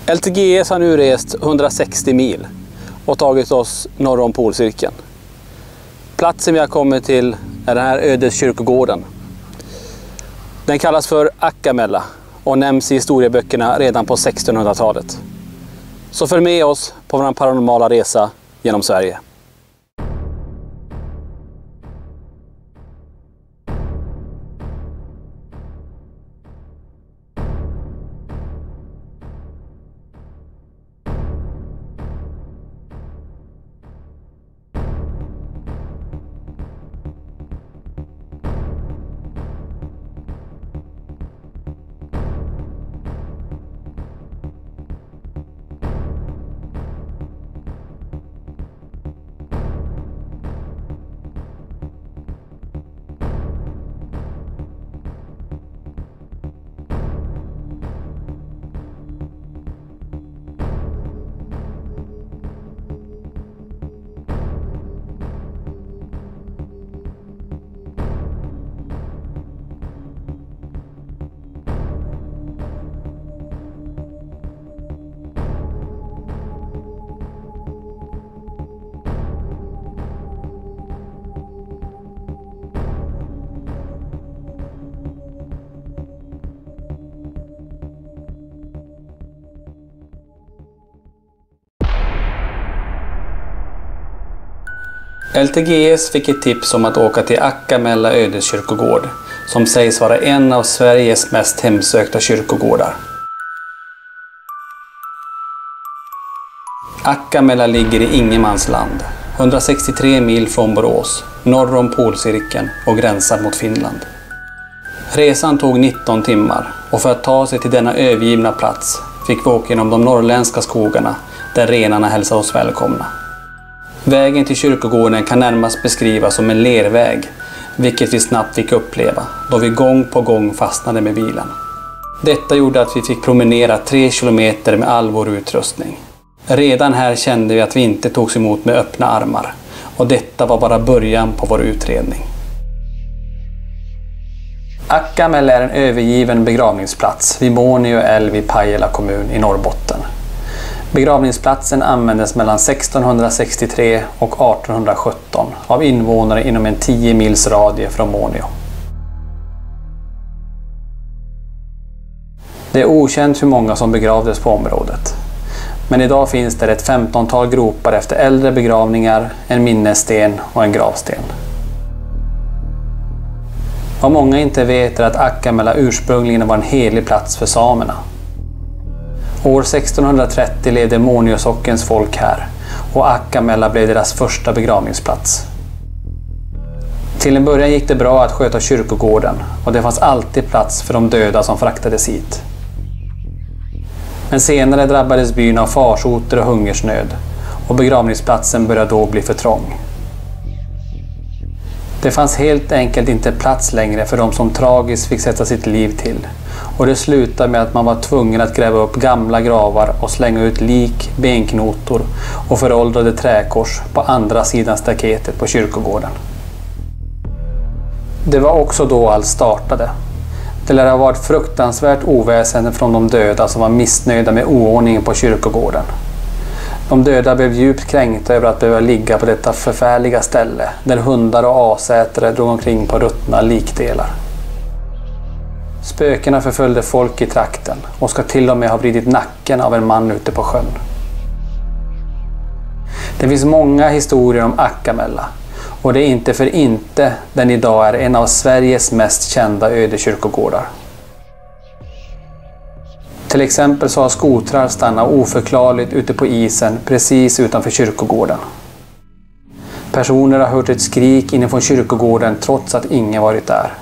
LTGS har nu rest 160 mil och tagit oss norr om polcirkeln. Platsen vi har kommit till är den här ödeskyrkogården. Den kallas för Akkamella och nämns i historieböckerna redan på 1600-talet. Så följ med oss på vår paranormala resa genom Sverige. LTGS fick ett tips om att åka till Akkamella ödeskyrkogård, som sägs vara en av Sveriges mest hemsökta kyrkogårdar. Akkamella ligger i ingenmansland, 163 mil från Borås, norr om polcirkeln och gränsar mot Finland. Resan tog 19 timmar och för att ta sig till denna övergivna plats fick vi åka genom de norrländska skogarna där renarna hälsade oss välkomna. Vägen till kyrkogården kan närmast beskrivas som en lerväg, vilket vi snabbt fick uppleva då vi gång på gång fastnade med bilen. Detta gjorde att vi fick promenera 3 kilometer med all vår utrustning. Redan här kände vi att vi inte togs emot med öppna armar och detta var bara början på vår utredning. Akkamella är en övergiven begravningsplats vid Månio älv i Pajala kommun i Norrbotten. Begravningsplatsen användes mellan 1663 och 1817 av invånare inom en 10 mils radie från Månio. Det är okänt hur många som begravdes på området. Men idag finns det ett 15-tal gropar efter äldre begravningar, en minnessten och en gravsten. Vad många inte vet är att Akkamella ursprungligen var en helig plats för samerna. År 1630 levde Måniosockens folk här och Akkamella blev deras första begravningsplats. Till en början gick det bra att sköta kyrkogården och det fanns alltid plats för de döda som fraktades hit. Men senare drabbades byn av farsoter och hungersnöd och begravningsplatsen började då bli för trång. Det fanns helt enkelt inte plats längre för de som tragiskt fick sätta sitt liv till. Och det slutade med att man var tvungen att gräva upp gamla gravar och slänga ut lik, benknotor och föråldrade träkors på andra sidan staketet på kyrkogården. Det var också då allt startade. Det lär ha varit fruktansvärt oväsen från de döda som var missnöjda med oordningen på kyrkogården. De döda blev djupt kränkta över att behöva ligga på detta förfärliga ställe där hundar och asätare drog omkring på ruttna likdelar. Spökena förföljde folk i trakten och ska till och med ha vridit nacken av en man ute på sjön. Det finns många historier om Akkamella och det är inte för inte den idag är en av Sveriges mest kända ödeskyrkogårdar. Till exempel så har skotrar stannat oförklarligt ute på isen precis utanför kyrkogården. Personer har hört ett skrik inifrån kyrkogården trots att ingen varit där.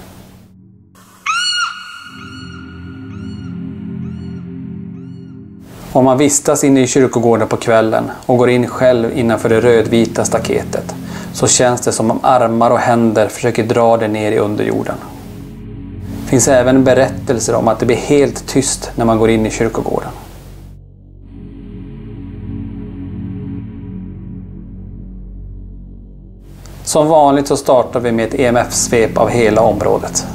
Om man vistas inne i kyrkogården på kvällen och går in själv innanför det rödvita staketet så känns det som om armar och händer försöker dra det ner i underjorden. Det finns även berättelser om att det blir helt tyst när man går in i kyrkogården. Som vanligt så startar vi med ett EMF-svep av hela området.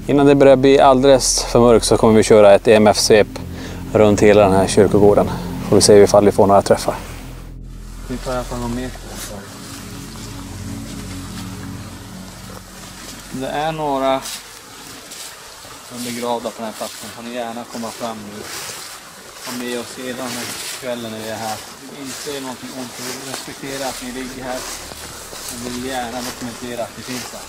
Innan det börjar bli alldeles för mörkt så kommer vi köra ett EMF-svep runt hela den här kyrkogården. Får vi se ifall vi får några träffar. Vi får i alla fall någon mer. Det är några som är begravda på den här platsen. Kan ni gärna komma fram nu. Om ni och se den här kvällen när vi är här. Vi inte någonting ont. Vi respekterar att ni ligger här. Men vill gärna dokumentera att ni finns här.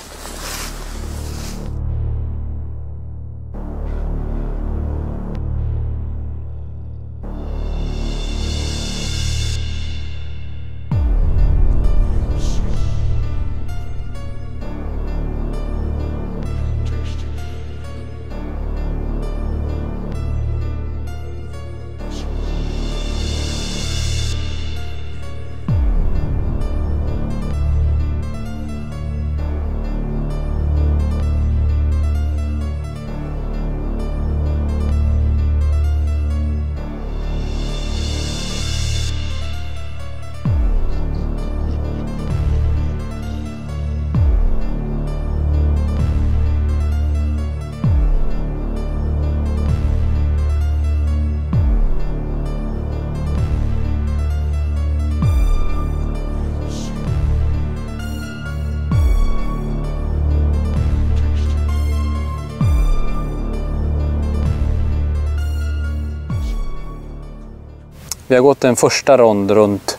Vi har gått en första rond runt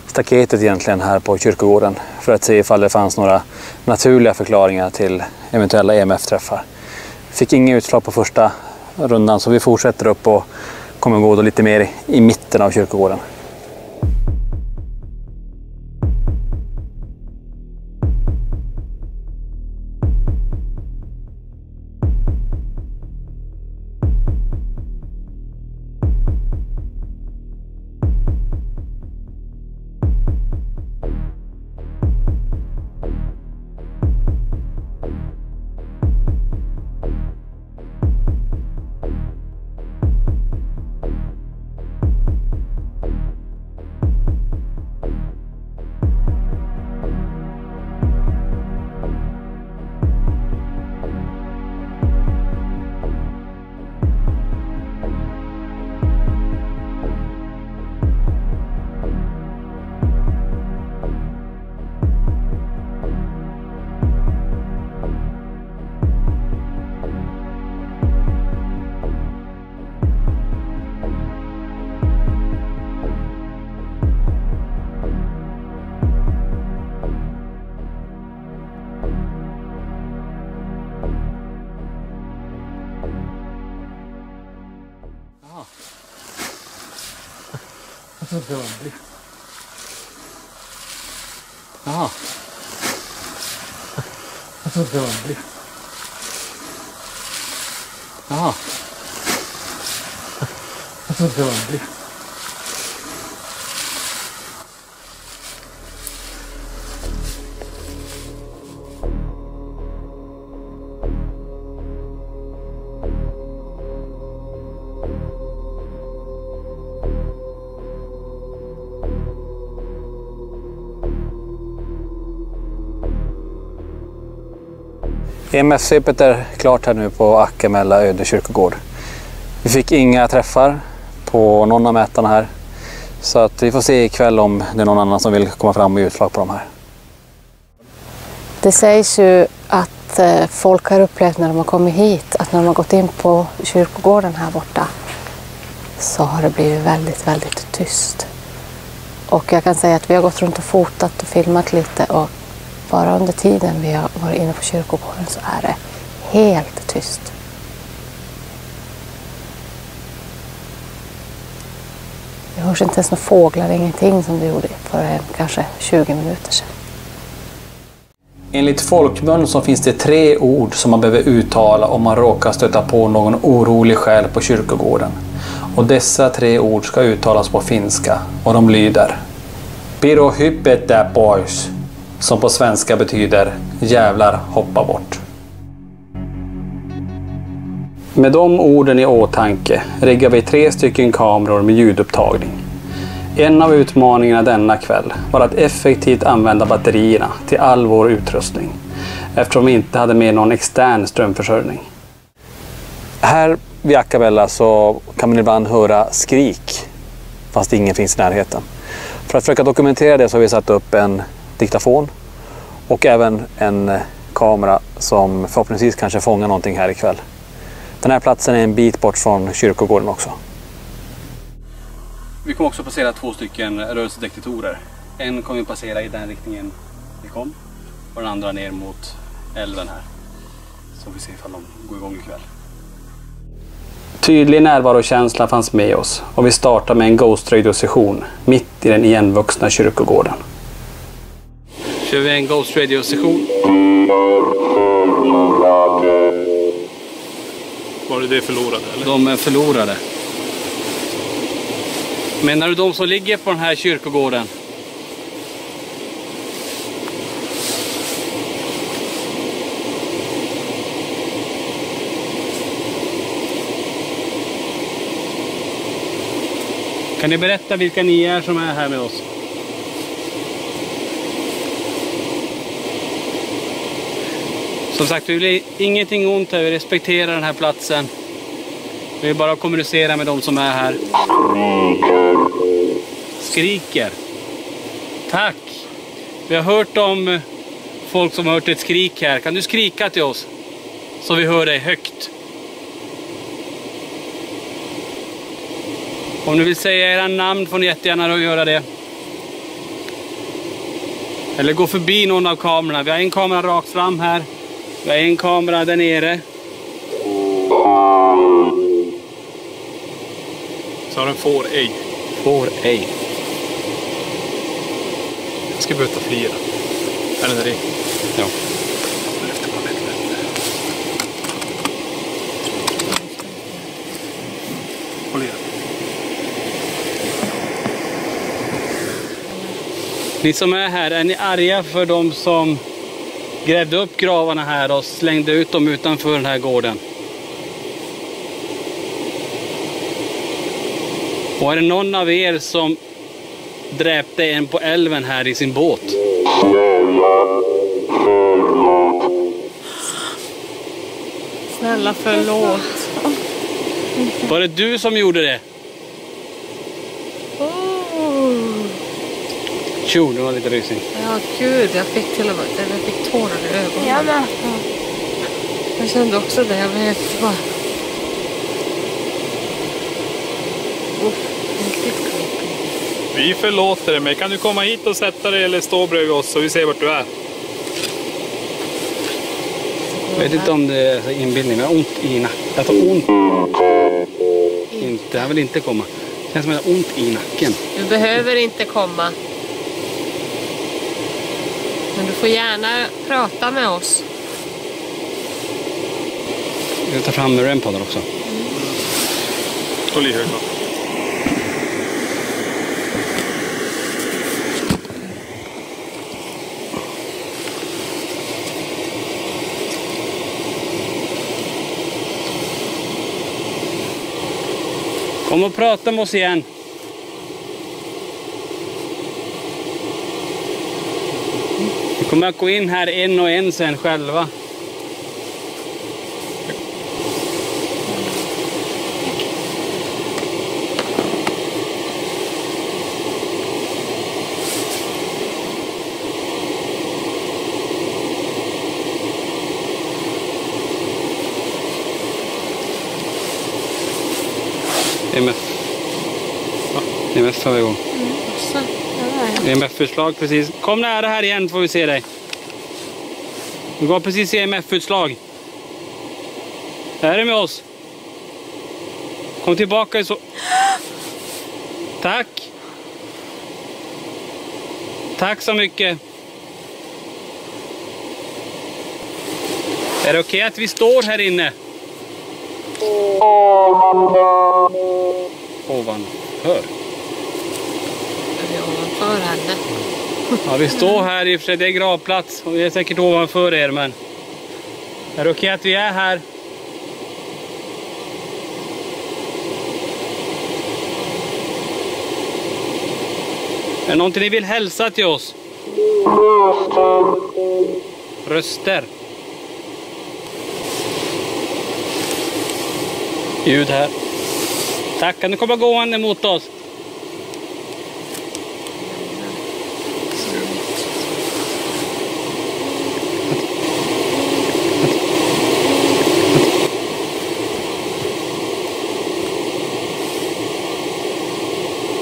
staketet egentligen här på kyrkogården för att se ifall det fanns några naturliga förklaringar till eventuella EMF-träffar. Fick inga utslag på första rundan så vi fortsätter upp och kommer gå då lite mer i mitten av kyrkogården. Jaha. Jaha. EMF-svepet är klart här nu på Akkamälla Öde kyrkogård. Vi fick inga träffar på någon av mätarna här. Så att vi får se ikväll om det är någon annan som vill komma fram med utslag på de här. Det sägs ju att folk har upplevt när de har kommit hit att när de har gått in på kyrkogården här borta så har det blivit väldigt, väldigt tyst. Och jag kan säga att vi har gått runt och fotat och filmat lite och bara under tiden vi har varit inne på kyrkogården så är det helt tyst. Det hörs inte ens några fåglar, ingenting som det gjorde för kanske 20 minuter sedan. Enligt folkmun så finns det 3 ord som man behöver uttala om man råkar stöta på någon orolig själ på kyrkogården. Och dessa 3 ord ska uttalas på finska och de lyder Piro hyppet där boys, som på svenska betyder jävlar hoppa bort. Med de orden i åtanke riggar vi 3 stycken kameror med ljudupptagning. En av utmaningarna denna kväll var att effektivt använda batterierna till all vår utrustning eftersom vi inte hade med någon extern strömförsörjning. Här vid Akavela så kan man ibland höra skrik fast ingen finns i närheten. För att försöka dokumentera det så har vi satt upp en diktafon och även en kamera som förhoppningsvis kanske fångar någonting här ikväll. Den här platsen är en bit bort från kyrkogården också. Vi kommer också passera 2 stycken rörelsedetektorer. En kommer vi passera i den riktningen vi kom och den andra ner mot älven här. Så vi ser ifall de går igång ikväll. Tydlig närvarokänsla fanns med oss och vi startade med en Ghost Radio-session mitt i den igenvuxna kyrkogården. Kör vi en Ghost Radio-session. Var det förlorade? Eller? De är förlorade. Menar du de som ligger på den här kyrkogården? Kan ni berätta vilka ni är som är här med oss? Som sagt, vi vill ingenting ont här, vi respekterar den här platsen. Vi vill bara kommunicera med de som är här. Skriker. Tack. Vi har hört om folk som har hört ett skrik här. Kan du skrika till oss? Så vi hör dig högt. Om ni vill säga era namn får ni jättegärna göra det. Eller gå förbi någon av kamerorna. Vi har en kamera rakt fram här. Vi har en kamera där nere. Så har den får ej. Får ej. Jag ska byta flera. Är den det? Ja. Håll i den. Ni som är här, är ni arga för de som grävde upp gravarna här och slängde ut dem utanför den här gården? Och är det någon av er som dräpte en på älven här i sin båt? Snälla förlåt. Var det du som gjorde det? Tjo, det var lite rysing. Ja, gud, jag fick till och med tårar i ögonen. Ja, men. Jag kände också det, jag vet bara. Vi förlåter dig, men kan du komma hit och sätta dig eller stå bredvid oss så vi ser vart du är? Jag vet inte om det är inbildning, men jag har ont i nacken. Jag tar ont. Inte, jag vill inte komma. Det känns som att jag har ont i nacken. Du behöver inte komma. Men du får gärna prata med oss. Jag tar fram REM-poddar också. Håll i högklart. Kom och prata med oss igen. Vi kommer att gå in här en och en sen själva. EMF. Ja, EMF har vi igång. EMF-utslag precis. Kom nära här igen får vi se dig. Du går precis i EMF-utslag. Är du med oss? Kom tillbaka så. Tack. Tack så mycket. Är det okej att vi står här inne? Ovanför. Är vi ovanför henne? Ja, vi står här i och för sig, det är gravplats och vi är säkert ovanför er, men är det okej att vi är här? Är det någonting ni vill hälsa till oss? Röster. Ljud här. Tack, kan du komma gående mot oss?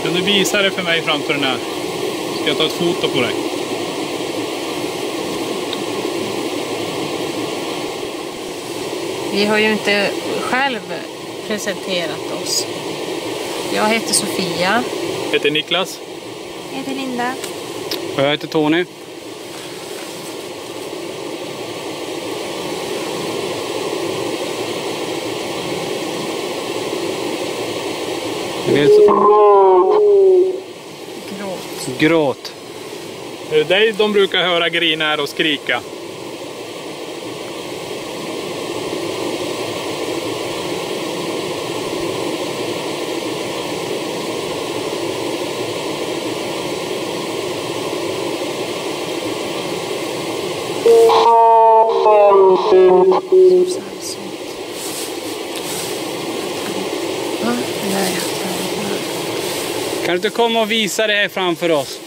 Kan du visa det för mig framför den här? Ska jag ta ett foto på dig? Vi har ju inte själv presenterat oss. Jag heter Sofia. Jag heter Niklas. Jag heter Linda. Och jag heter Tony. Gråt. Är det dig de brukar höra grina här och skrika? Kan du inte komma och visa det här framför oss?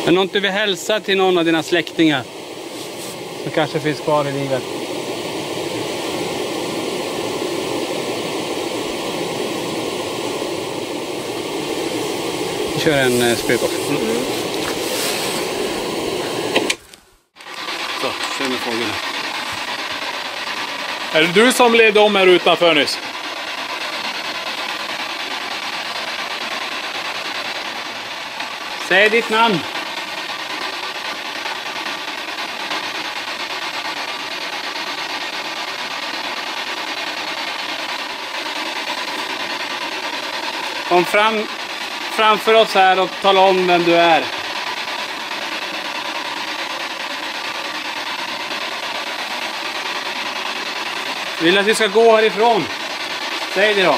Är någon du vill hälsa till någon av dina släktingar som kanske finns kvar i livet? Vi kör en sprutbox. Så, kör med fågeln. Är det du som ledde om här utanför nyss? Säg ditt namn. Kom framför oss här och tala om vem du är. Vill att vi ska gå härifrån? Säg det då.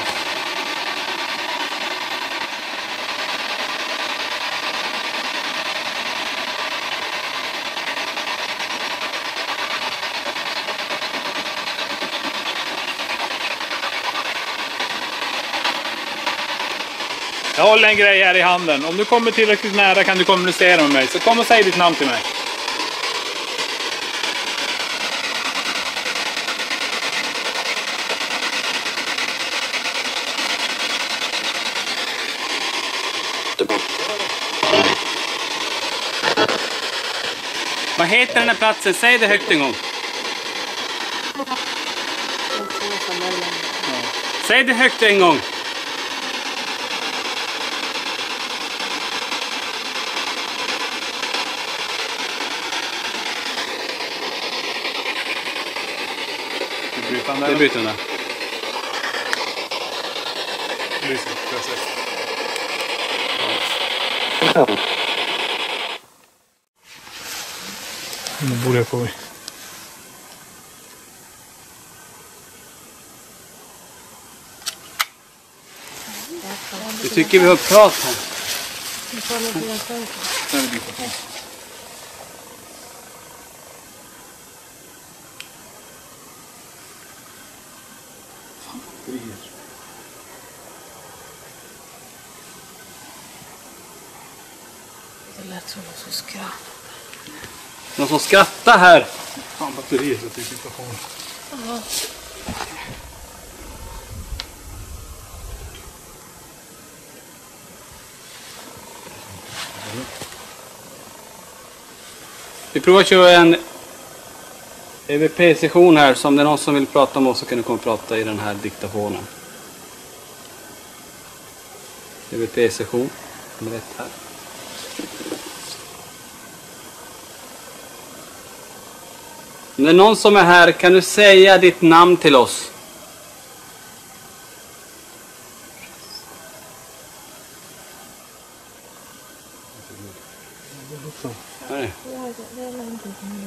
Jag håller en grej här i handen. Om du kommer tillräckligt nära kan du kommunicera med mig. Så kom och säg ditt namn till mig. Vad heter den här platsen? Säg det högt en gång. Säg det högt en gång. Det byter den där. Nu borde jag få. Jag tycker vi har prat här. Det lät som någon som skrattade. Någon som skrattar här. Fan, batterier så tycker jag på. Ja. Vi provar att köra en EVP-session här, så om det är någon som vill prata med oss så kan du komma och prata i den här diktafonen. EVP-session, nummer 1 här. Om det är någon som är här, kan du säga ditt namn till oss?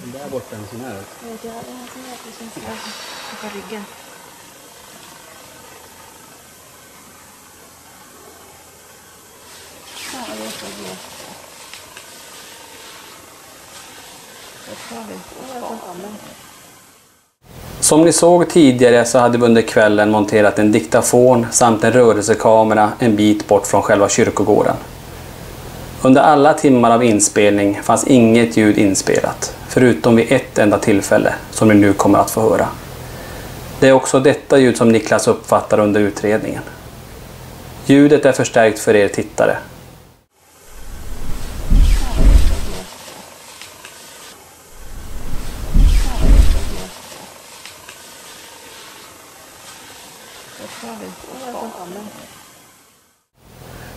Där borta en sån här. På ryggen. Som ni såg tidigare så hade vi under kvällen monterat en diktafon samt en rörelsekamera en bit bort från själva kyrkogården. Under alla timmar av inspelning fanns inget ljud inspelat, förutom vid ett enda tillfälle som ni nu kommer att få höra. Det är också detta ljud som Niklas uppfattar under utredningen. Ljudet är förstärkt för er tittare.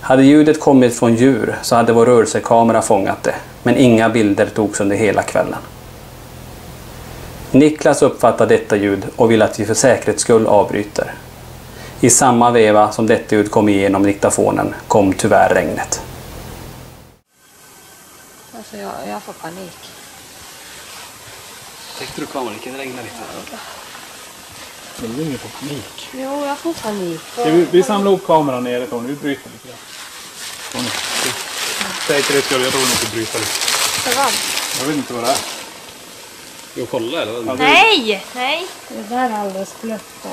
Hade ljudet kommit från djur så hade vår rörelsekamera fångat det, men inga bilder togs under hela kvällen. Niklas uppfattar detta ljud och vill att vi för säkerhets skull avbryter. I samma veva som detta ljud kom igenom diktafonen kom tyvärr regnet. Alltså jag får panik. Täckte du kameran? Det kan regna lite. Det är ingen på panik. Jo, jag får panik. Vi samlar upp kameran nere, Tony. Vi bryter lite grann. Tony, säkerhetsskull, jag tror vi måste bryta lite. För vad? Jag vet inte vad det är. Jo, kolla eller vad? Nej! Nej! Det där är alldeles blött på.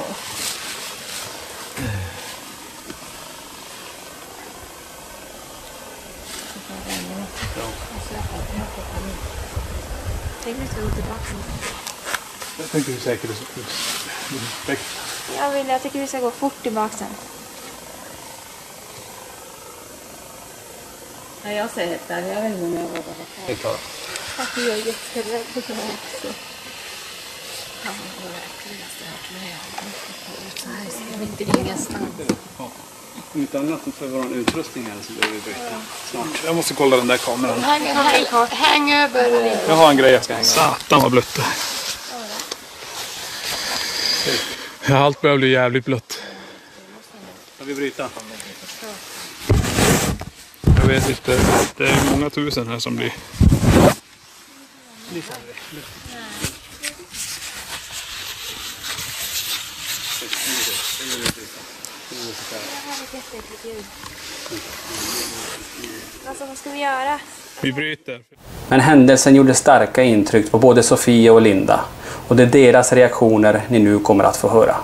Tänk om vi ska gå tillbaka. Jag tänkte hur säkert det är. Jag tycker vi ska gå fort tillbaka sen. Nej, jag ser helt där. Jag vet inte om jag vågar vara kvar. Vi tar. Att jag är jätterädd för det också. Han var verkligen stört med. Nej, så jag vet ingenstans. Utan att för vår utrustning här så behöver vi bryta snart. Jag måste kolla den där kameran. Häng över. Jag har en grej jag ska hänga. Satan vad blött det. Ja, allt börjar bli jävligt blött. Ska vi bryta? Jag vet inte, det är många tusen här som blir. Alltså vad ska vi göra? Vi bryter. Men händelsen gjorde starka intryck på både Sofia och Linda. Och det är deras reaktioner ni nu kommer att få höra.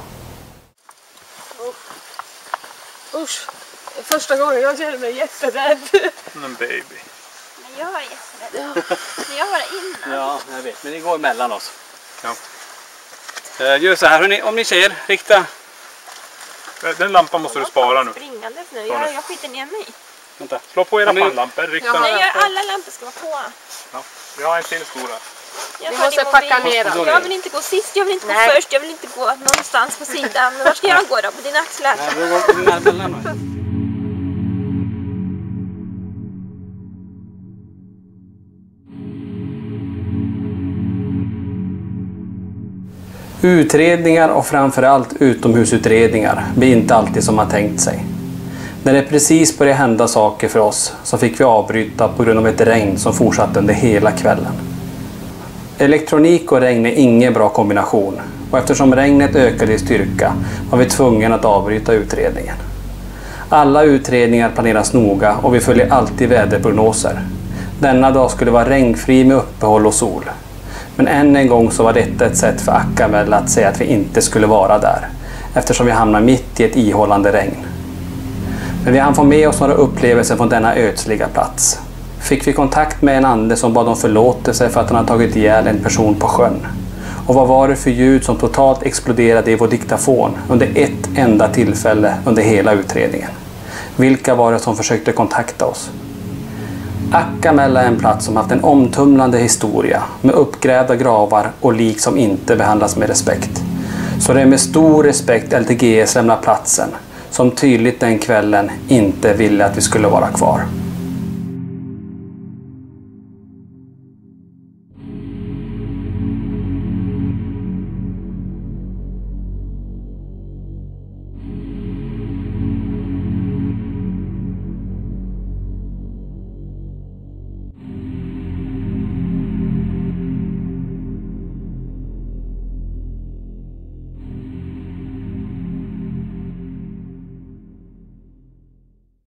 Usch, första gången jag känner mig jätterädd. Men baby. Men jag var jätterädd. Jag var innan. Ja, jag vet. Men det går mellan oss. Ja. Gör så här, hörni, om ni ser, rikta. Den lampan måste du spara nu. Springandes nu. Jag skiter ner mig. Vänta. Slå på era pannlampor, rikta. Nej, alla lampor ska vara på. Ja, vi har en till stora. Jag Vi tar måste din packa mobil. ner dem. Jag vill inte gå sist, jag vill inte gå Nej. först, jag vill inte gå någonstans på sidan. Men var ska jag gå då? På dina axlar? Nej, vi går mellan oss. Utredningar och framförallt utomhusutredningar blir inte alltid som man tänkt sig. När det precis började hända saker för oss så fick vi avbryta på grund av ett regn som fortsatte under hela kvällen. Elektronik och regn är ingen bra kombination och eftersom regnet ökade i styrka var vi tvungna att avbryta utredningen. Alla utredningar planeras noga och vi följer alltid väderprognoser. Denna dag skulle vara regnfri med uppehåll och sol. Men än en gång så var detta ett sätt för Akkamella att säga att vi inte skulle vara där, eftersom vi hamnar mitt i ett ihållande regn. Men vi hann få med oss några upplevelser från denna ödsliga plats. Fick vi kontakt med en ande som bad om förlåtelse för att han hade tagit ihjäl en person på sjön. Och vad var det för ljud som totalt exploderade i vår diktafon under ett enda tillfälle under hela utredningen? Vilka var det som försökte kontakta oss? Akkamella är en plats som haft en omtumlande historia med uppgrävda gravar och lik som inte behandlas med respekt. Så det är med stor respekt LTGS lämnar platsen, som tydligt den kvällen inte ville att vi skulle vara kvar.